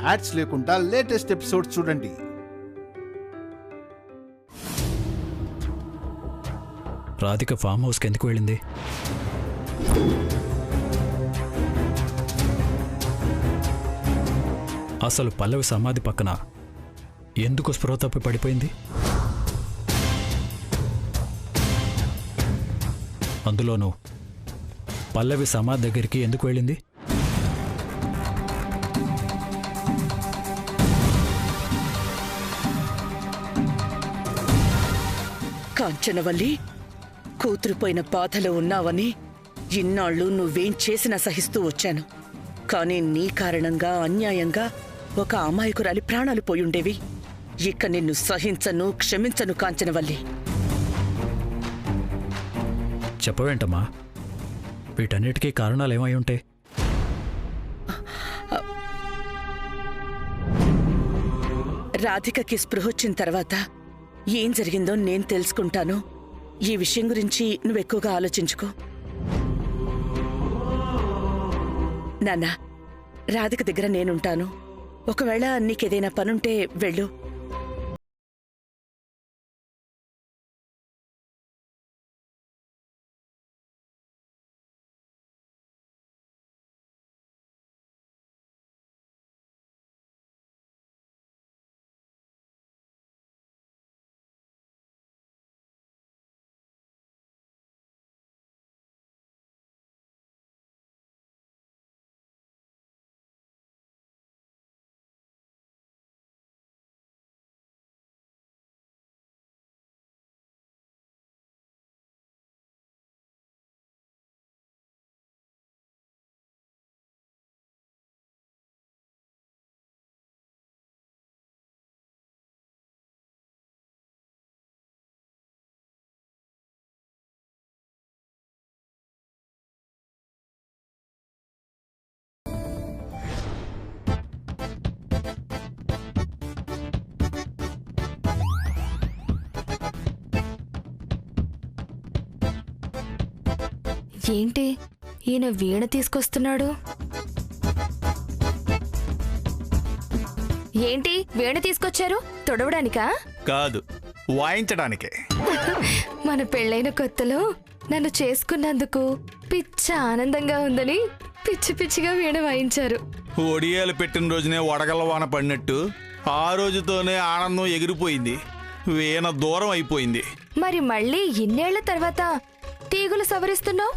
Ads లేకుండా latest episode చూడండి. Radhika form హౌస్కి ఎందుకు వెళ్ళింది? అసలు పల్లవి సమాధి పక్కన ఎందుకు స్పృహ తప్పి పడిపోయింది? అందులోనూ పల్లవి సమాధి దగ్గరికి ఎందుకు వెళ్ళింది? కాంచనవల్లి, కూతురుపోయిన బాధలో ఉన్నావని ఇన్నాళ్ళు నువ్వేం చేసినా సహిస్తూ వచ్చాను. కానీ నీ కారణంగా అన్యాయంగా ఒక అమాయకురాలి ప్రాణాలు పోయుండేవి. ఇక నిన్ను సహించను, క్షమించను కాంచనవల్లి. చెప్పవేంటమ్మా? వీటన్నిటికీ కారణాలేమై ఉంటాయి? రాధికకి స్పృహొచ్చిన తర్వాత ఏం జరిగిందో నేను తెలుసుకుంటాను. ఈ విషయం గురించి నువ్వెక్కువగా ఆలోచించుకో. నాన్న, రాధిక దగ్గర నేనుంటాను. ఒకవేళ నీకేదైనా పనుంటే వెళ్ళు. ఏంటి ఈయన వీణ తీసుకొస్తున్నాడు? ఏంటి వీణ తీసుకొచ్చారు? తొడవడానికా? కాదు, వాయించడానికే. మన పెళ్ళైన కొత్తలో నన్ను చేసుకున్నందుకు పిచ్చ ఆనందంగా ఉందని పిచ్చి పిచ్చిగా వీణ వాయించారు. ఒడియాలు పెట్టిన రోజునే వడగల వాన పడినట్టు ఆ రోజుతోనే ఆనందం ఎగిరిపోయింది. వీణ దూరం అయిపోయింది. మరి మళ్ళీ ఇన్నేళ్ల తర్వాత తీగులు సవరిస్తున్నావు.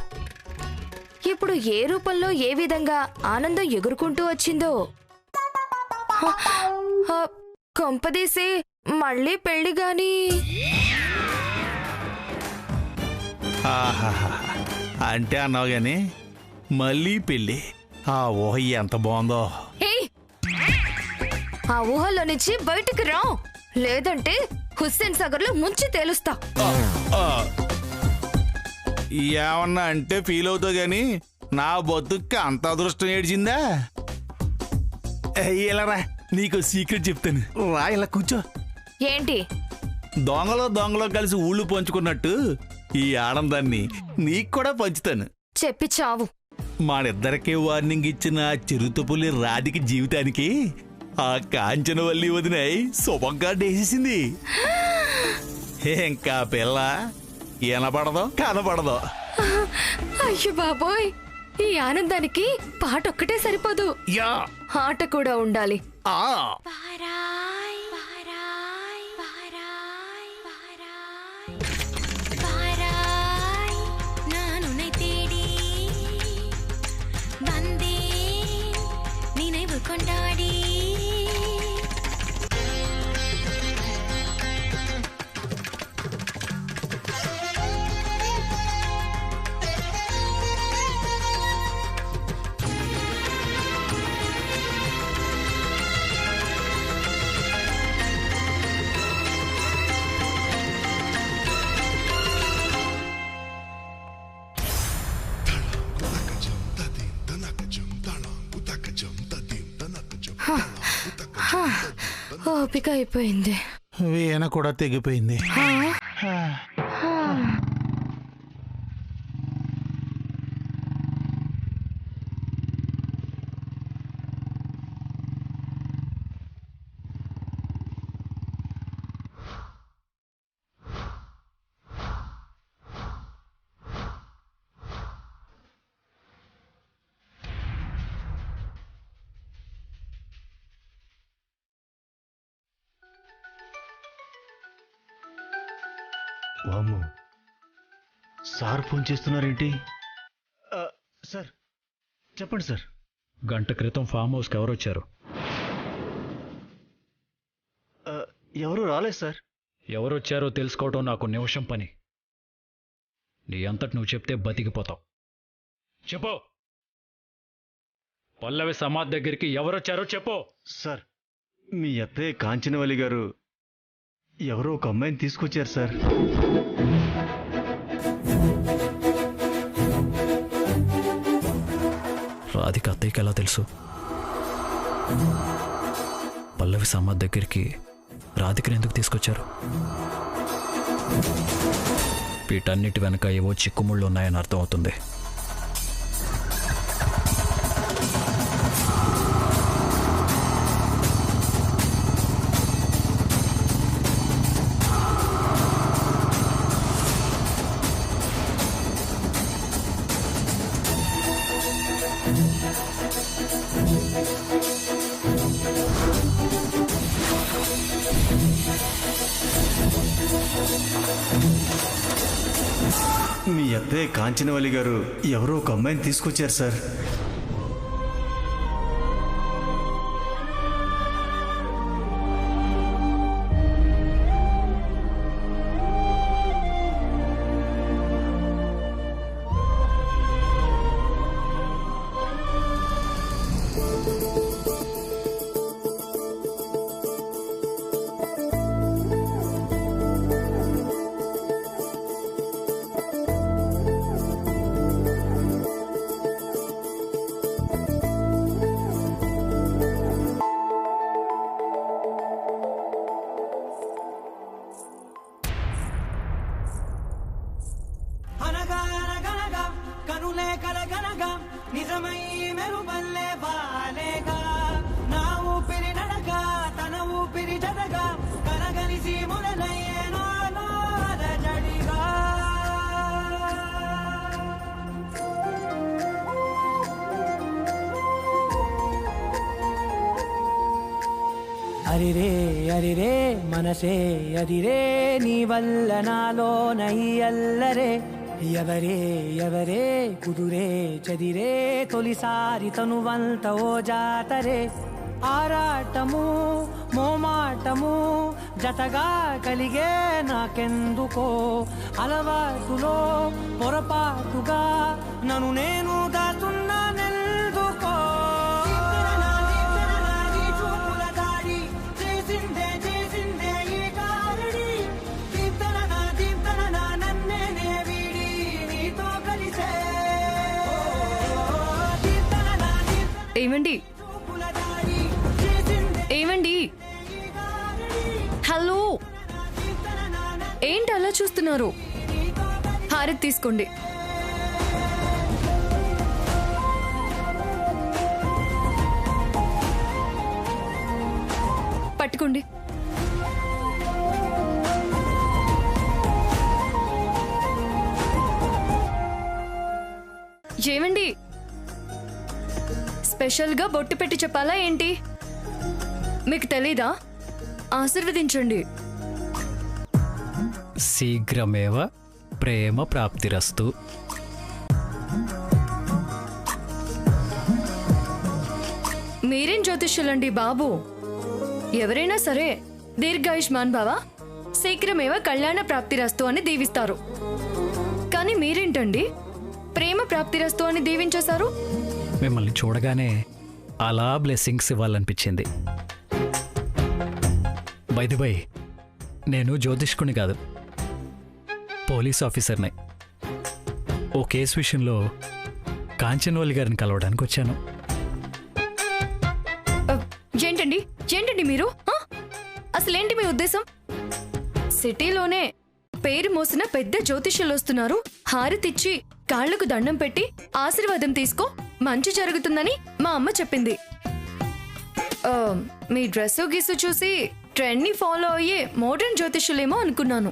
ఇప్పుడు ఏ రూపంలో ఏ విధంగా ఆనందం ఎగురుకుంటూ వచ్చిందో. కొంపదీసి మళ్ళీ పెళ్లి గాని? అంటే అన్నావు గాని మళ్ళీ పెళ్ళి. ఆ ఊహ ఎంత బాగుందో. ఆ ఊహల్లో నుంచి బయటికి రా, లేదంటే హుస్సేన్ సాగర్ లో ముంచి తేలుస్తా. ఏమన్నా అంటే ఫీల్ అవుతావు గాని నా బతుక్కి అంత అదృష్టం ఏడ్చిందా? ఇలారా, నీకు సీక్రెట్ చెప్తాను. రా, ఇలా కూర్చో. ఏంటి? దొంగలో కలిసి ఊళ్ళు పంచుకున్నట్టు ఈ ఆనందాన్ని నీకు కూడా పంచుతాను. చెప్పి చావు. మనిద్దరికీ వార్నింగ్ ఇచ్చిన చిరుతపులి రాధికి జీవితానికి ఆ కాంచనవల్లి వదినై శుభంగా డేసేసింది. ఇంకా పిల్ల వినపడదో కనపడదో. అయ్యో బాబోయ్, ఈ ఆనందానికి పాట ఒక్కటే సరిపోదు, ఆట కూడా ఉండాలి. கொண்டாடி ఓపిక అయిపోయింది. వీణ కూడా తెగిపోయింది. వామ్మో, సార్ ఫోన్ చేస్తున్నారేంటి? సార్ చెప్పండి సార్. గంట క్రితం ఫామ్ హౌస్కి ఎవరు వచ్చారు? ఎవరు రాలేదు సార్. ఎవరు వచ్చారో తెలుసుకోవటం నాకు నిమిషం పని. నీ అంతటి నువ్వు చెప్తే బతికిపోతావు. చెప్పు. పల్లవి సమాధి దగ్గరికి ఎవరొచ్చారో చెప్పు. సార్, మీ అత్తయ్య కాంచనవల్లి గారు ఎవరో ఒక అమ్మాయిని తీసుకొచ్చారు సార్. రాధిక అత్తయ్యకి ఎలా తెలుసు? పల్లవి సమాధి దగ్గరికి రాధికని ఎందుకు తీసుకొచ్చారు? వీటన్నిటి వెనక ఏవో చిక్కుముళ్ళు ఉన్నాయని అర్థం అవుతుంది. మీ అత్తయ్య కాంచనవల్లి గారు ఎవరో ఒక అమ్మాయిని తీసుకొచ్చారు సార్. నిజమై మెరుపల్లే బాలేగా నా ఊపిరి నడక తన ఊపిరి జడగా కలగలిసి మొదలయ్యేనో జడిగా అరిరే అరిరే మనసే అరిరే నీ వల్ల నాలో నయ్యల్లరే ఎవరే ఎవరే కుదురే చదిరే తొలిసారి తనువంత ఓ జాతరే ఆరాటము మోమాటము జతగా కలిగే నాకెందుకో అలవాటులో పొరపాటుగా నన్ను నేను దాచున్నానెందుకో ఏమండి ఏమండి హలో, ఏంటి అలా చూస్తున్నారు? హారతి తీసుకోండి. పట్టుకోండి. ఏమండి, స్పెషల్గా బొట్టు పెట్టి చెప్పాలా ఏంటి? మీకు తెలీదా? ఆశీర్వదించండి. శీఘ్రమేవ ప్రేమ ప్రాప్తిరస్తు. మీరేం జ్యోతిష్యులండి బాబు? ఎవరైనా సరే దీర్ఘాయుష్మాన్ భవ శీఘ్రమేవ కళ్యాణ ప్రాప్తిరస్తు అని దీవిస్తారు. కానీ మీరేంటండి ప్రేమ ప్రాప్తిరస్తు అని దీవించేశారు? మిమ్మల్ని చూడగానే అలా బ్లెస్సింగ్స్ ఇవ్వాలనిపించింది. బై ది బై, నేను జ్యోతిష్కుని కాదు, పోలీస్ ఆఫీసర్ని. ఓ కేసు విషయంలో కాంచనవల్లి గారిని కలవడానికి వచ్చాను. ఏంటండి ఏంటండి మీరు? అసలేంటి మీ ఉద్దేశం? సిటీలోనే పేరు మోసిన పెద్ద జ్యోతిష్యులు వస్తున్నారు. హారతిచ్చి కాళ్లకు దండం పెట్టి ఆశీర్వాదం తీసుకో, మంచి జరుగుతుందని మా అమ్మ చెప్పింది. మీ డ్రెస్సు గీసు చూసి ట్రెండ్ ని ఫాలో అయ్యే మోడర్న్ జ్యోతిష్యులేమో అనుకున్నాను.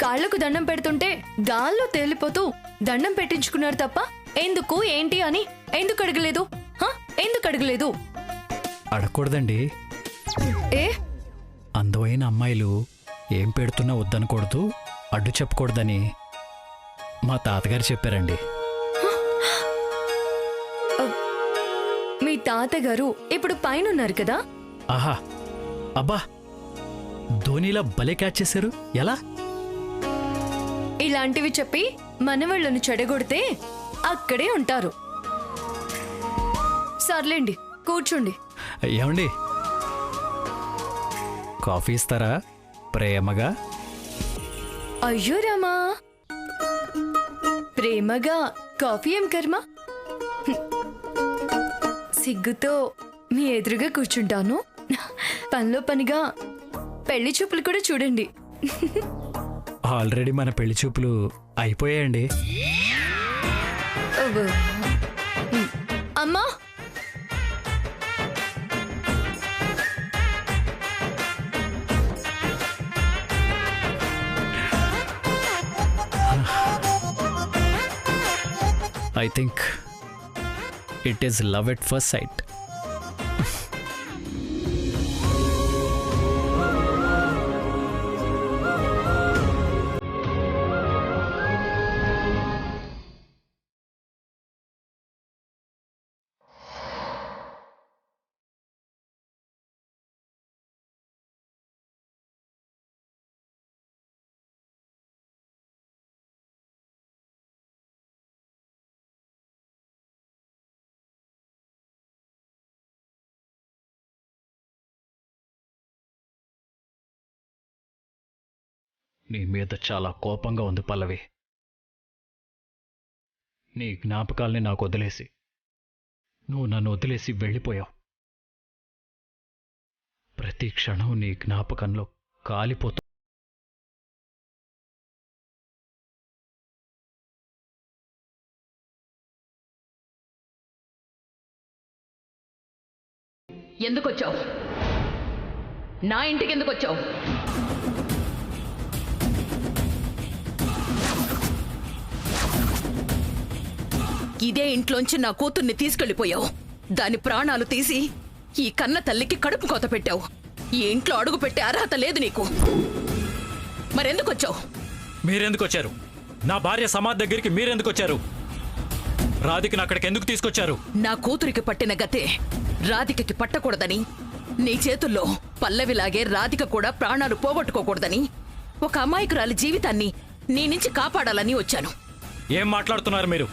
కాళ్లకు దండం పెడుతుంటే గాల్లో తేలిపోతూ దండం పెట్టించుకున్నారు తప్ప ఎందుకు ఏంటి అని ఎందుకు అడగలేదు? ఎందుకు అడగలేదు? అడగకూడదండి. ఏ అందమైన అమ్మాయిలు ఏం పెడుతున్నా వద్దనకూడదు, అడ్డు చెప్పకూడదని మా తాతగారు చెప్పారండి. మీ తాతగారు ఇప్పుడు పైన ఉన్నారు కదా? ఆహా, అబ్బా, ధోనిలా భలే క్యాచ్ చేశారు. ఎలా? ఇలాంటివి చెప్పి మనవాళ్ళను చెడగొడితే అక్కడే ఉంటారు. సర్లేండి, కూర్చోండి. ఏమండి, కాఫీ ఇస్తారా ప్రేమగా? అయ్యో రామా, ప్రేమగా కాఫీ ఏం కర్మ. సిగ్గుతో మీ ఎదురుగా కూర్చుంటాను. పనిలో పనిగా పెళ్లి చూపులు కూడా చూడండి. ఆల్రెడీ మన పెళ్లి చూపులు అయిపోయాయండి. అమ్మా, I think it is love at first sight. నీ మీద చాలా కోపంగా ఉంది పల్లవి. నీ జ్ఞాపకాల్ని నాకు వదిలేసి నువ్వు నన్ను వదిలేసి వెళ్ళిపోయావు. ప్రతి క్షణం నీ జ్ఞాపకంలో కాలిపోతూ ఎందుకొచ్చావు? నా ఇంటికి ఎందుకొచ్చావు? ఇదే ఇంట్లోంచి నా కూతుర్ని తీసుకెళ్లిపోయావు. దాని ప్రాణాలు తీసి ఈ కన్న తల్లికి కడుపు కోత పెట్టావు. ఈ ఇంట్లో అడుగు పెట్టే అర్హత లేదు నీకు. మరెందుకొచ్చావు? మీరెందుకొచ్చారు? నా భార్య సమాధి దగ్గరికి మీరెందుకొచ్చారు? రాధికను అక్కడికి ఎందుకు తీసుకొచ్చారు? నా కూతురికి పట్టిన గతే రాధికకి పట్టకూడదని, నీ చేతుల్లో పల్లవిలాగే రాధిక కూడా ప్రాణాలు పోగొట్టుకోకూడదని, ఒక అమాయకురాలి జీవితాన్ని నీ నుంచి కాపాడాలని వచ్చాను. ఏం మాట్లాడుతున్నారు మీరు?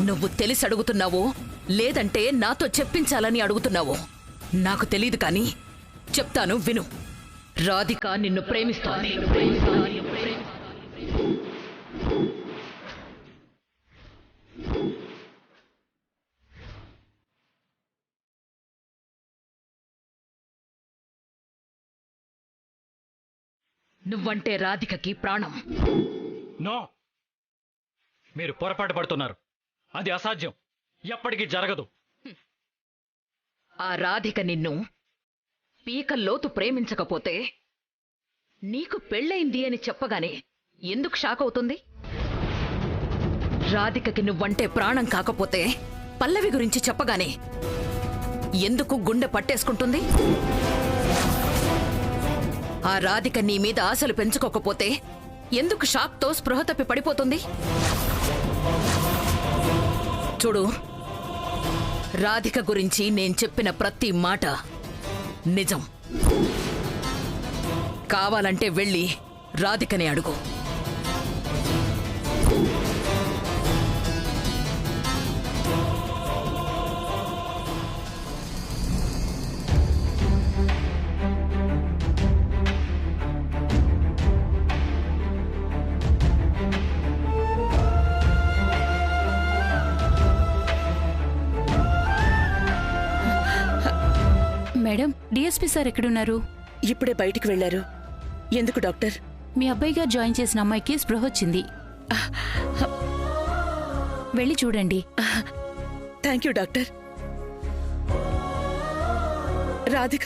నువ్వు తెలిసి అడుగుతున్నావో లేదంటే నాతో చెప్పించాలని అడుగుతున్నావో నాకు తెలీదు, కానీ చెప్తాను విను. రాధిక నిన్ను ప్రేమిస్తోంది. నువ్వంటే రాధికకి ప్రాణం. నో, మీరు పొరపాటు పడుతున్నారు. అది అసాధ్యం, ఎప్పటికీ జరగదు. ఆ రాధిక నిన్ను పీకల్లోతు ప్రేమించకపోతే నీకు పెళ్ళయింది అని చెప్పగానే ఎందుకు షాక్ అవుతుంది? రాధికకి నువ్వంటే ప్రాణం కాకపోతే పల్లవి గురించి చెప్పగానే ఎందుకు గుండె పట్టేసుకుంటుంది? ఆ రాధిక నీ మీద ఆశలు పెంచుకోకపోతే ఎందుకు షాక్తో స్పృహ తప్పి పడిపోతుంది? చూడు, రాధిక గురించి నేను చెప్పిన ప్రతి మాట నిజం. కావాలంటే వెళ్ళి రాధికనే అడుగు. మేడం, డిఎస్పీ సార్ ఎక్కడున్నారు? ఇప్పుడే బయటికి వెళ్లారు. ఎందుకు డాక్టర్? మీ అబ్బాయి గారు జాయిన్ చేసిన అమ్మాయికి స్పృహ వచ్చింది. వెళ్ళి చూడండి. Thank you doctor. Radhika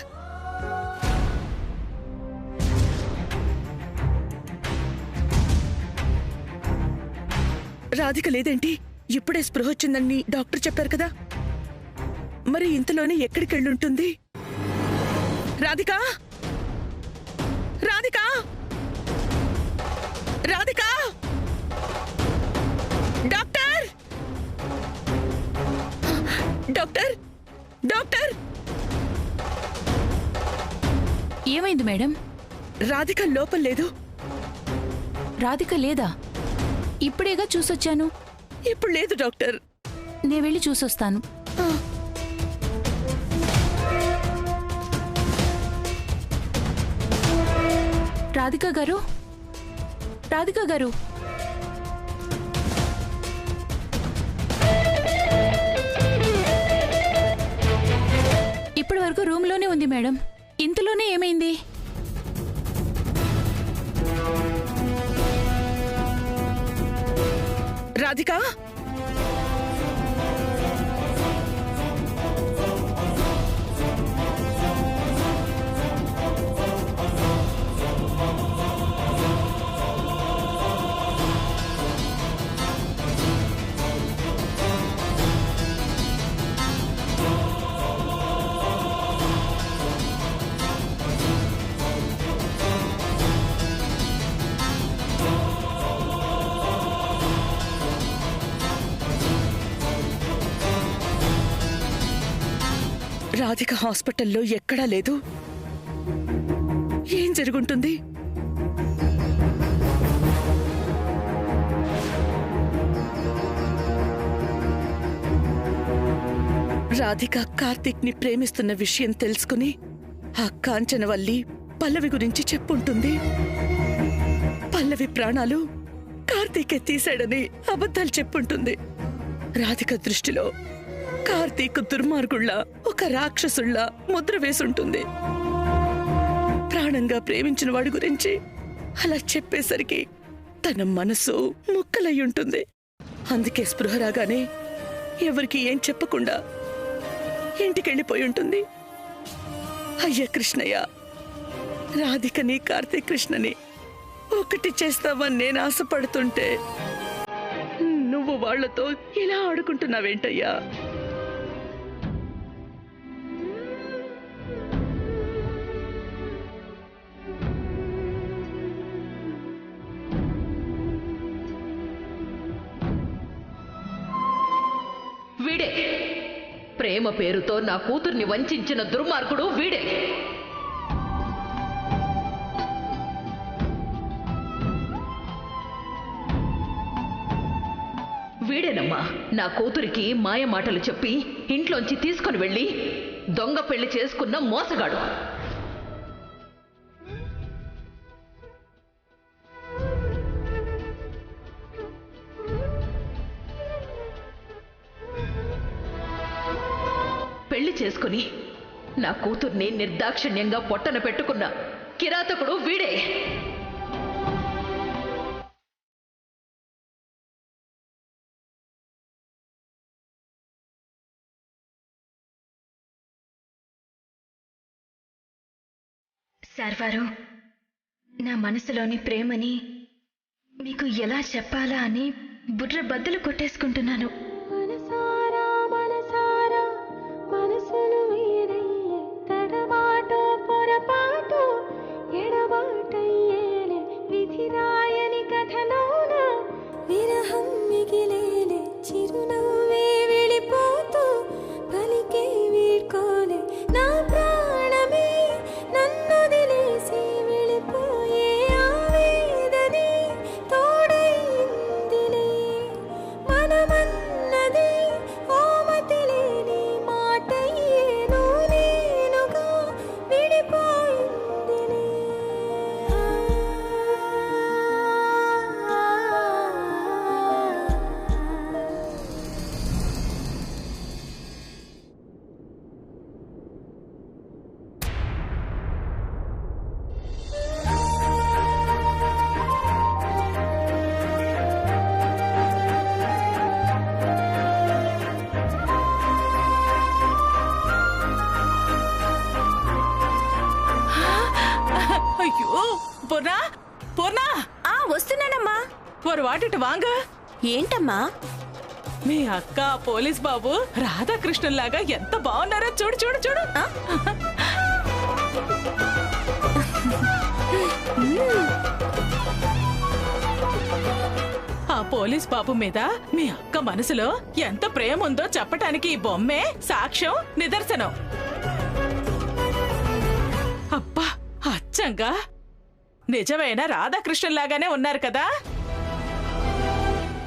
Radhika లేదేంటి? ఇప్పుడే స్పృహ వచ్చిందని డాక్టర్ చెప్పారు కదా. మరి ఇంతలోనే ఎక్కడికి వెళ్ళుంటుంది? Radhika, Radhika! Radhika! Doctor! Doctor! Doctor! ఏమైంది మేడం? రాధిక లోపం లేదు. రాధిక లేదా? ఇప్పుడేగా చూసొచ్చాను. ఇప్పుడు లేదు డాక్టర్. నే వెళ్ళి చూసొస్తాను. రాధిక గారు, రాధిక గారు, ఇప్పటి వరకు రూమ్లోనే ఉంది మేడం. ఇంతలోనే ఏమైంది? రాధిక! రాధిక హాస్పిటల్లో ఎక్కడా లేదు. ఏం జరుగుంటుంది? రాధిక కార్తీక్ ని ప్రేమిస్తున్న విషయం తెలుసుకుని ఆ కాంచనవల్లి పల్లవి గురించి చెప్పుంటుంది. పల్లవి ప్రాణాలు కార్తీకే తీశాడని అబద్ధాలు చెప్పుంటుంది. రాధిక దృష్టిలో కార్తీక్ దుర్మార్గుళ్ళ, ఒక రాక్షసుళ్ళ ముద్ర వేసుంటుంది. ప్రాణంగా ప్రేమించిన వాడి గురించి అలా చెప్పేసరికి తన మనసు ముక్కలయ్యుంటుంది. అందుకే స్పృహ రాగానే ఎవరికి ఏం చెప్పకుండా ఇంటికెళ్ళిపోయి ఉంటుంది. అయ్యా కృష్ణయ్య, రాధికని కార్తీక్ కృష్ణని ఒకటి చేస్తావని నేను ఆశపడుతుంటే నువ్వు వాళ్లతో ఇలా ఆడుకుంటున్నావేంటయ్యా? వీడే ప్రేమ పేరుతో నా కూతుర్ని వంచిన దుర్మార్గుడు. వీడే వీడేనమ్మా నా కూతురికి మాయ మాటలు చెప్పి ఇంట్లోంచి తీసుకుని వెళ్ళి దొంగ పెళ్లి చేసుకున్న మోసగాడు. పెళ్లి చేసుకుని నా కూతుర్ని నిర్దాక్షిణ్యంగా పొట్టన పెట్టుకున్న కిరాతకుడు వీడే. సార్ వారు, నా మనసులోని ప్రేమని మీకు ఎలా చెప్పాలా అని బుర్ర బద్దలు కొట్టేసుకుంటున్నాను. మనసులు వేరయ్యే తడబాటో పొరపాటు ఎడబాటయ్యేలే విధిరాయని కథలోన విరహం మిగిలేలే చిరునవ్వే వెళ్ళిపోతూ పలికే వీడ్కోలే నా ప్రాణమే నన్ను దిలేసి వెళ్ళిపోయే ఆవేదనే తోడైందిలే మనమన్నది ఓమతిలేని మాటయ్యేను నేనుగా విడిపోయిందిలే. అయ్యో పూర్ణా, పూర్ణా! వస్తున్నానమ్మా. ஒரு வாட்டிட்டு வாங்க. ఏంటమ్మా? మీ అక్క పోలీస్ బాబు రాధాకృష్ణుల్లాగా ఎంత బాగున్నారో చూడు చూడు చూడు. పోలీస్ బాబు మీద మీ అక్క మనసులో ఎంత ప్రేమ ఉందో చెప్పటానికి ఈ బొమ్మే సాక్ష్యం, నిదర్శనం. అబ్బా, అచ్చంగా నిజమైన రాధాకృష్ణులాగానే ఉన్నారు కదా.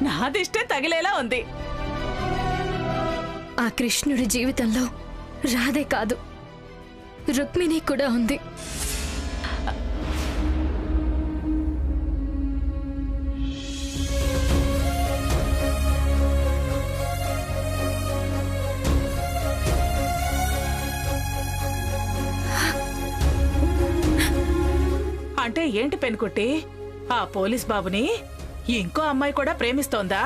నాదిష్టే తగిలేలా ఉంది. ఆ కృష్ణుడి జీవితంలో రాధే కాదు, రుక్మిణి కూడా ఉంది. అంటే ఏంటి పెనుకుట్టి, ఆ పోలీస్ బాబుని ఇంకో అమ్మాయి కూడా ప్రేమిస్తోందా?